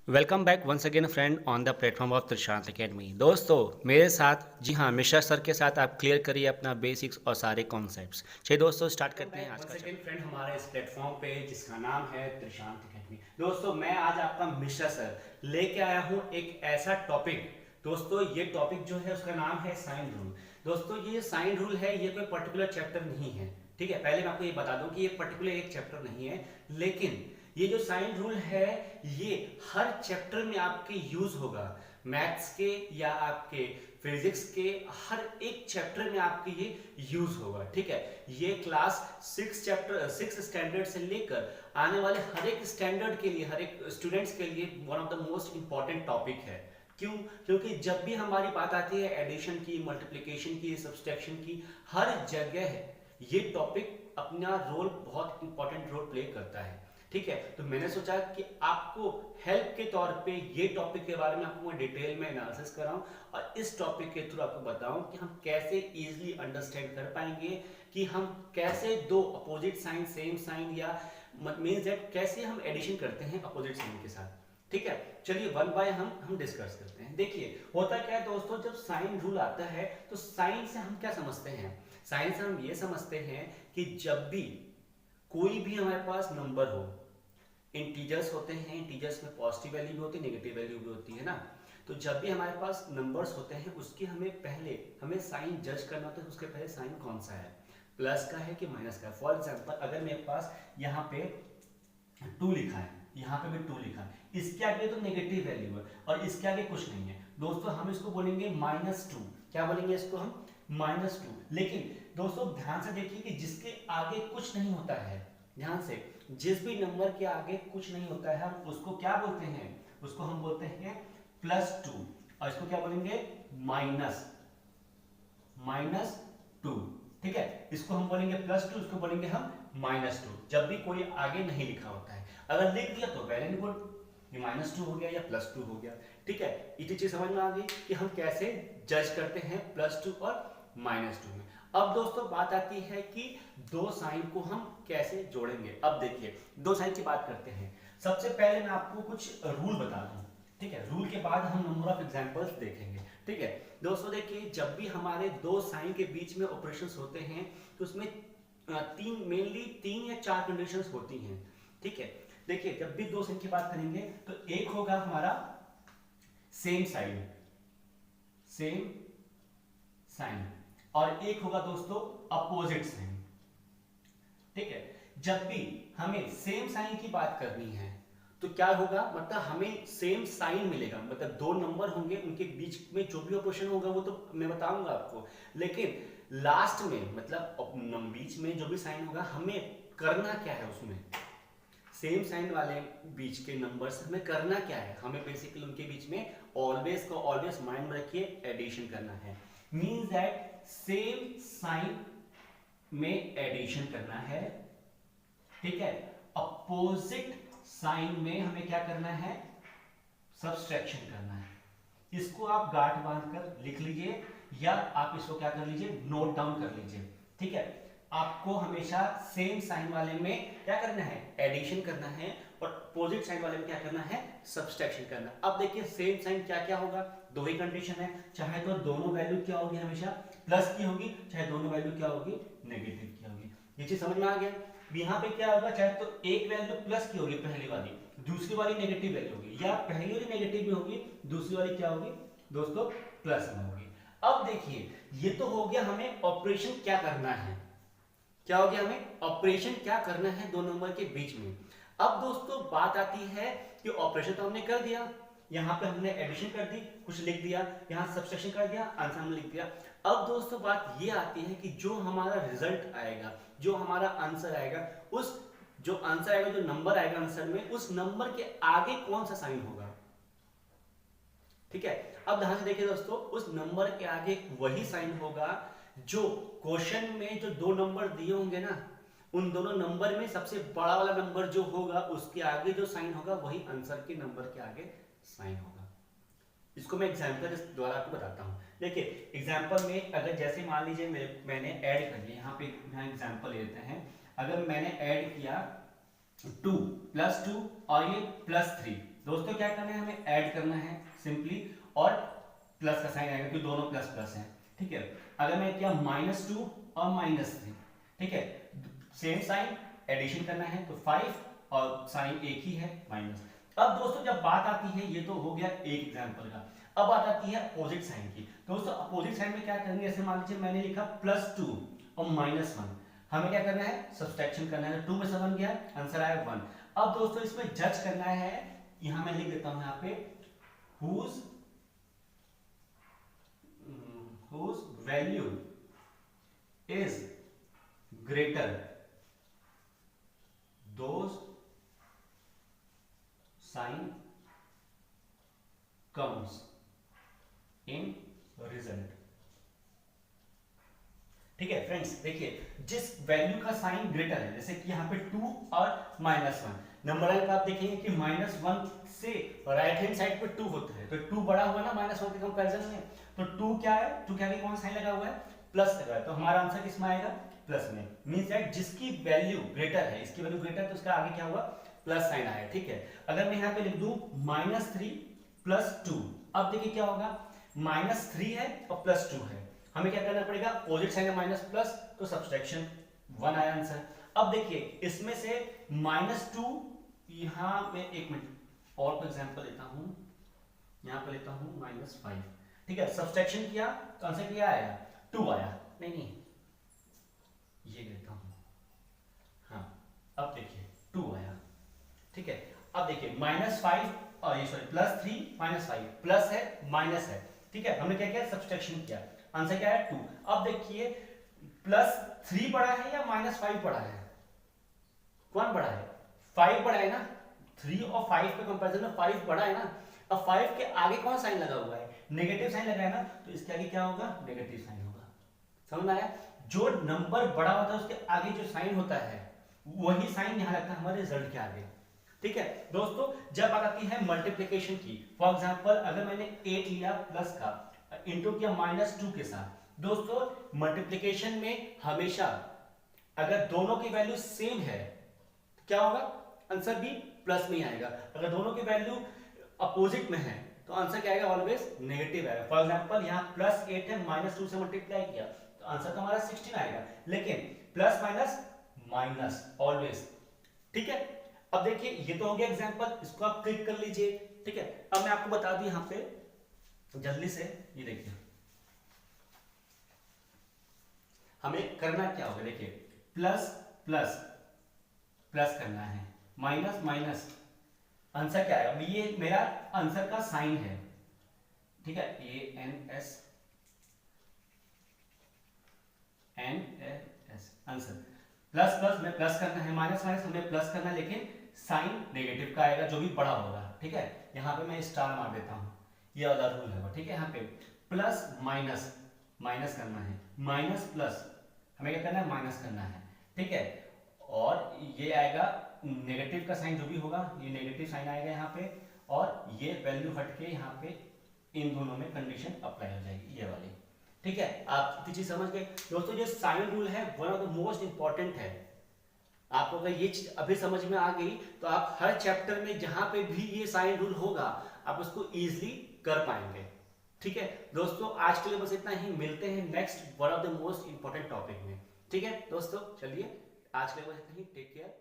Welcome back once again friend on the platform of Trishant academy. दोस्तों मेरे साथ जी हाँ मिश्रा सर के साथ आप क्लियर करिए अपना बेसिक्स और सारे कॉन्सेप्ट्स। चलिए दोस्तों स्टार्ट करते हैं आज का सेकंड फ्रेंड हमारे इस प्लेटफॉर्म पे जिसका नाम है त्रिशांत एकेडमी। दोस्तों मैं आज आपका मिश्रा सर लेके आया हूँ एक ऐसा टॉपिक। दोस्तों ये टॉपिक जो है उसका नाम है साइन रूल। दोस्तों ये साइन रूल है, ये कोई पर्टिकुलर चैप्टर नहीं है, ठीक है। पहले मैं आपको ये बता दूं कि ये पर्टिकुलर एक चैप्टर नहीं है, लेकिन ये जो साइन रूल है ये हर चैप्टर में आपके यूज होगा। मैथ्स के या आपके फिजिक्स के हर एक चैप्टर में आपके ये यूज होगा, ठीक है। ये क्लास 6 स्टैंडर्ड से लेकर आने वाले हर एक स्टैंडर्ड के लिए, हर एक स्टूडेंट्स के लिए one of the most important topic है। क्यों? क्योंकि जब भी हमारी बात आती है एडिशन की, मल्टीप्लिकेशन की, सब्सट्रैक्शन की, हर जगह ये टॉपिक अपना रोल, बहुत इंपॉर्टेंट रोल प्ले करता है, ठीक है। तो मैंने सोचा कि आपको हेल्प के तौर पे ये टॉपिक के बारे में आपको मैं डिटेल में एनालिसिस कराऊं और इस टॉपिक के थ्रू आपको बताऊं कि हम कैसे इजीली अंडरस्टैंड कर पाएंगे कि हम कैसे दो अपोजिट साइन सेम साइन या मींस दैट कैसे हम एडिशन करते हैं अपोजिट साइन के साथ, ठीक है। चलिए वन बाय हम डिस्कस करते हैं। देखिए होता क्या है दोस्तों, जब साइन रूल आता है तो साइन से हम क्या समझते हैं? साइन से हम ये समझते हैं कि जब भी कोई भी हमारे पास नंबर हो, इंटीजर्स होते हैं, इंटीजर्स में पॉजिटिव वैल्यू भी होती है, नेगेटिव वैल्यू भी होती है ना। तो जब भी हमारे पास नंबर्स होते हैं उसकी हमें साइन जज करना होता है। उसके पहले साइन कौन सा है, प्लस का है कि माइनस का है। फॉर एग्जांपल अगर मेरे पास यहाँ पे 2 लिखा है, यहाँ पे भी 2 लिखा है, इसके आगे तो नेगेटिव वैल्यू है और इसके आगे कुछ नहीं है, दोस्तों हम इसको बोलेंगे -2। क्या बोलेंगे इसको हम? -2। लेकिन दोस्तों ध्यान से देखिए कि जिसके आगे कुछ नहीं होता है, ध्यान से, जिस भी नंबर के आगे कुछ नहीं होता है हम उसको क्या बोलते हैं? उसको हम बोलते हैं +2 और इसको क्या बोलेंगे? -2, ठीक है। इसको हम बोलेंगे +2, इसको बोलेंगे हम -2 जब भी कोई आगे नहीं लिखा होता है। अगर लिख दिया तो वेल एंड गुड, ये -2 हो गया या +2 हो गया, ठीक है। इतनी चीज समझ में आ गई कि हम कैसे जज करते हैं +2 और -2 में। अब दोस्तों बात आती है कि दो साइन को हम कैसे जोड़ेंगे। अब देखिए दो साइन की बात करते हैं। सबसे पहले मैं आपको कुछ रूल बता दूं, ठीक है। रूल के बाद हम नंबर ऑफ एग्जांपल्स देखेंगे, ठीक है। दोस्तों देखिए जब भी हमारे दो साइन के बीच में ऑपरेशंस होते हैं तो उसमें मेनली 3 या 4 कंडीशंस होती हैं, ठीक है। देखिए जब भी दो साइन की बात करेंगे तो एक होगा हमारा सेम साइन और एक होगा दोस्तों अपोजिट साइन, ठीक है। जब भी हमें सेम साइन की बात करनी है तो क्या होगा, मतलब हमें सेम साइन मिलेगा, मतलब दो नंबर होंगे उनके बीच में जो भी ऑपरेशन होगा वो तो मैं बताऊंगा आपको, लेकिन लास्ट में मतलब बीच में जो भी साइन होगा हमें करना क्या है, उसमें सेम साइन वाले बीच के नंबर से हमें करना क्या है? हमें बेसिकली उनके बीच में ऑलवेज माइंड में रखिए एडिशन करना है। मींस दैट सेम साइन में एडिशन करना है, ठीक है। अपोजिट साइन में हमें क्या करना है? सब्सट्रैक्शन करना है। इसको आप गांठ बांधकर लिख लीजिए या आप इसको क्या कर लीजिए, नोट डाउन कर लीजिए, ठीक है। आपको हमेशा सेम साइन वाले में क्या करना है? एडिशन करना है और अपोजिट साइन वाले में क्या करना है? सब्सट्रैक्शन करना। अब देखिए सेम साइन क्या क्या होगा, दो ही कंडीशन है, चाहे तो दोनों वैल्यू क्या होगी, हमेशा प्लस की होगी, चाहे दोनों वैल्यू क्या होगी, नेगेटिव की होगी। ये चीज समझ में आ गया। यहाँ पे क्या होगा, चाहे तो एक वैल्यू प्लस की होगी पहली वाली, दूसरी वाली नेगेटिव वैल्यू होगी, या पहली वाली नेगेटिव में होगी, दूसरी वाली क्या होगी दोस्तों? प्लस में होगी। अब देखिए ये तो हो गया हमें ऑपरेशन क्या करना है, क्या हो गया, हमें ऑपरेशन क्या करना है दो नंबर के बीच में। अब दोस्तों बात आती है कि ऑपरेशन तो हमने कर दिया, यहां पे हमने एडिशन कर दी, कुछ लिख दिया, यहां सब्सट्रैक्शन कर दिया, आंसर हमने लिख दिया। अब दोस्तों बात ये आती है कि जो हमारा रिजल्ट आएगा, जो हमारा आंसर आएगा, जो नंबर आएगा आंसर में, उस नंबर के आगे कौन सा साइन होगा, ठीक है। अब ध्यान से देखिए दोस्तों, उस नंबर के आगे वही साइन होगा जो क्वेश्चन में जो दो नंबर दिए होंगे ना, उन दोनों नंबर में सबसे बड़ा वाला नंबर जो होगा उसके आगे जो साइन होगा वही आंसर के नंबर के आगे साइन होगा। इसको मैं एग्जांपल द्वारा आपको बताता हूं। देखिए एग्जांपल में अगर जैसे मान लीजिए मैंने ऐड कर लिया, यहाँ पे एग्जांपल लेते हैं। अगर मैंने ऐड किया 2 + 2 और ये +3, दोस्तों क्या करना है, हमें ऐड करना है सिंपली, और प्लस का साइन आएगा क्योंकि दोनों प्लस प्लस है, ठीक है। अगर मैं किया -2 और -3, ठीक है, सेम साइन, एडिशन करना है तो 5 और साइन एक ही है माइनस। अब दोस्तों जब बात आती है, ये तो हो गया एक एग्जांपल का, अब बात आती है अपोजिट साइन की। दोस्तों अपोजिट साइन में क्या करेंगे, ऐसे मान लीजिए मैंने लिखा +2 और -1, हमें क्या करना है, सब्सट्रैक्शन करना है। 2 में से 1 गया, आंसर आया 1। अब दोस्तों इसमें जज करना है, यहां मैं लिख देता हूं यहाँ पे whose value is greater, those sign comes in result। ठीक है फ्रेंड्स, देखिए जिस वैल्यू का साइन ग्रेटर है, जैसे कि यहाँ पे 2 और -1, नंबर लाइन पर आप देखेंगे कि -1 से राइट हैंड साइड पे 2 होता है, तो 2 बड़ा हुआ ना -1 के कंपैरिजन में, तो 2 क्या है, 2 क्या है, कौन साइन लगा हुआ है, प्लस लगा है, तो हमारा आंसर किस में आएगा, प्लस में। मींस दैट जिसकी वैल्यू ग्रेटर है, इसकी वैल्यू ग्रेटर है, तो उसका आगे क्या हुआ, प्लस साइन आया, ठीक है। अगर मैं यहाँ पे लिख दूं -3 + 2, अब देखिए क्या होगा, -3 है और +2 है, हमें क्या करना पड़ेगा, अपोजिट साइन है माइनस प्लस, तो सब्सट्रैक्शन 1 आया आंसर। अब देखिए इसमें से -2, यहां मैं एक मिनट और एग्जांपल लेता हूं, यहां पर लेता हूं -5, ठीक है, सब्सट्रैक्शन किया तो आंसर क्या आया, 2 आया, नहीं ये लेता हूं, हाँ अब देखिए 2 आया, ठीक है। अब देखिए -5 और ये सॉरी +3 -5, प्लस है माइनस है, ठीक है, हमने क्या किया, सब्सट्रैक्शन किया, आंसर क्या है 2। अब देखिए +3 बड़ा है या -5 बड़ा है, कौन बड़ा है, 5 बड़ा है ना, 3 और 5 के कंपैरिजन में 5 बड़ा है ना। अब 5 के आगे कौन साइन लगा हुआ है, नेगेटिव साइन लगा है ना, तो इसके आगे क्या होगा, नेगेटिव साइन होगा, समझ में आया। जो नंबर बड़ा होता है उसके आगे जो साइन होता है वही साइन यहां लगता है हमारे रिजल्ट के आगे, ठीक है। दोस्तों जब बात आती है मल्टीप्लिकेशन की, फॉर एग्जांपल अगर मैंने 8 लिया प्लस का, इंटू किया -2 के साथ, दोस्तों मल्टीप्लिकेशन में हमेशा अगर दोनों की वैल्यू सेम है तो क्या होगा, आंसर भी प्लस में ही आएगा। अगर दोनों की वैल्यू अपोजिट में है तो आंसर क्या आएगा, ऑलवेज नेगेटिव आएगा। फॉर एग्जांपल यहां +8 है, -2 से मल्टीप्लाई किया तो आंसर तो हमारा 16 आएगा, लेकिन प्लस माइनस माइनस ऑलवेज, ठीक है। अब देखिए ये तो हो गया एग्जांपल, इसको आप क्लिक कर लीजिए, ठीक है। अब मैं आपको बता दूं यहां पे जल्दी से, ये देखिए हमें करना क्या होगा, देखिए प्लस प्लस प्लस करना है, माइनस माइनस, आंसर क्या आएगा, ये मेरा आंसर का साइन है, ठीक है, ANS आंसर, प्लस प्लस में प्लस करना है, माइनस माइनस हमें प्लस करना है, लेकिन साइन नेगेटिव का आएगा जो भी बड़ा होगा, ठीक है। यहां पे मैं स्टार मार देता हूं, ये वाला रूल है, ठीक है। यहाँ पे प्लस माइनस माइनस करना है, माइनस प्लस हमें क्या करना है, माइनस करना है, ठीक है। और ये आएगा नेगेटिव का साइन जो भी होगा, ये नेगेटिव साइन आएगा यहाँ पे, और ये वैल्यू हटके यहाँ पे इन दोनों में कंडीशन अप्लाई हो जाएगी, ये वाली, ठीक है। आप इतनी चीज समझ गए दोस्तों। ये साइन रूल है, one of the most important है। आपको अगर ये चीज अभी समझ में आ गई तो आप हर चैप्टर में जहां पे भी ये साइन रूल होगा आप उसको इजीली कर पाएंगे, ठीक है। दोस्तों आज के लिए बस इतना ही, मिलते हैं next one of the most important topic में, ठीक है दोस्तों। चलिए आज के लिए बस इतना ही, टेक केयर।